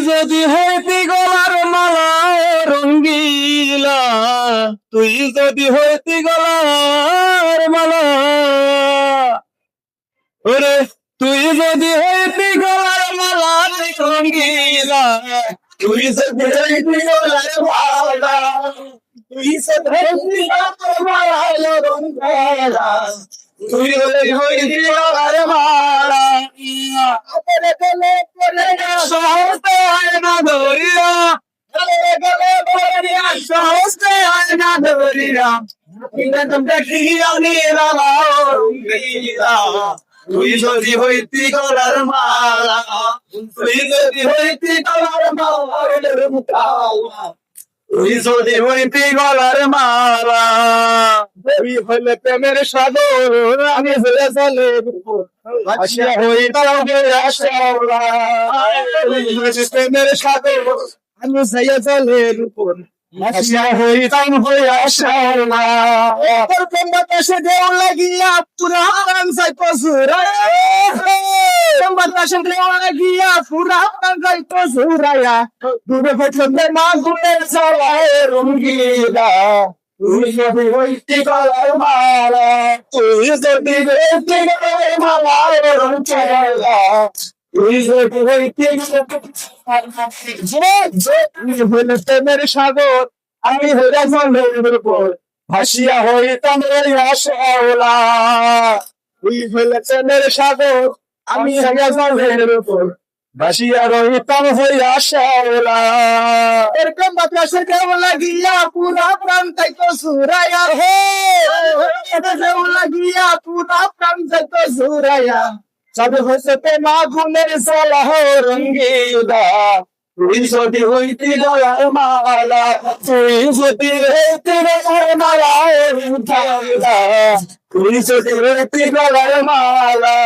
যদি হইতি গলার মালা রঙ্গিলা, তুই যদি হইতি গলার মালা, ওরে তুই যদি হইতি গলার মালা রঙ্গিলা, তুই যদি হইতি গলার মালা, তুই যদি হইতি গলার মালা রঙ্গিলা, তুই যদি হইতি গলার মালা, আপনে গলে পরে সহজে হয় না ধরিয়া, গলে পরে সহজে হয় না ধরিয়া, তোমরা কি আনিরা রঙ্গিলা, তুই যদি হইতি গলার মালা, তুই যদি হইতি গলার মালা, তুই যদি হইতি গলার মালা, তুই হইলে প্রেমের সাগর, আমি হইলে জলের উপর, ভাসিয়া হইতাম হইয়া শ্যাওলা। তুই হইছিস প্রেমের সাগর, আমি হইয়া জলের উপর, ভাসিয়া হইতাম হইয়া শ্যাওলা। এরকম বাতাসে ঢেউ লাগিয়া পুরা প্রাণ যাইতো ঝুরাইয়া, বাতাসে ঢেউ লাগিয়া পুরা প্রাণ যাইতো ঝুরাইয়া, দূরে হইতে মাগুনের জ্বালায় রঙ্গিলা, তুই যদি হইতি গলার মালা, তুই যদি হইতি গলার মালা রঙ্গিলা, তুই যদি হইতি হইলে প্রেমের সাগর, আমি হইয়া জলের উপর, ভাসিয়া হইতাম হইয়া শ্যাওলা। তুই হইলে প্রেমের সাগর, আমি হইয়া জলের উপর, ভাসিয়া রহিতাম হইয়া শ্যাওলা। এরকম বাতাসের ঢেউ লাগিয়া পুরা প্রাণ যাইতো ঝুরাইয়া, হে ঢেউ লাগিয়া পুরা প্রাণ যাইতো ঝুরাইয়া, সব হইতে মাগুনের জ্বালা রঙ্গিলা, তুই যদি হইতি গলার মালা, তুই যদি হইতি গলার মালা রঙ্গিলা, তুই যদি হইতি গলার মালা,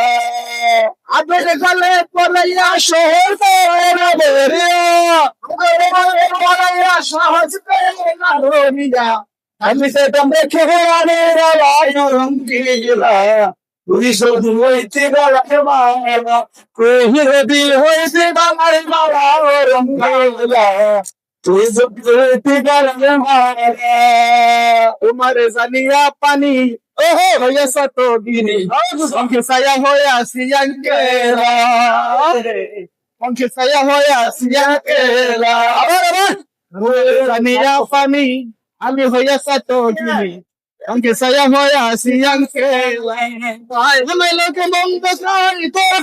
আবের গলে পড়াইয়া সহজ না ধরিয়া, পড়াইয়া সহজ না ধরিয়া, আমি সে তোমরা খেয়ে আনের রঙ্গিলা, তুই যদি হইতি গলার মালা, তুই যদি হইতি গলার মালা রঙ্গিলা, তুই যদি হইতি গলার মালা। তোমার জানিয়া পানি ওহো হইয়াছ তো গিনি, পঙ্খে ছায়া হইয়া সিয়াঙ্কেলা, পঙ্খে ছায়া হইয়া সিয়াঙ্কেলা, জানিয়া পানি আমি হইয়াছ তো গিনি, পঙ্খে ছায়া হইয়া সিয়াঙ্কেলা, আমি লোকে মন্দ করি তোর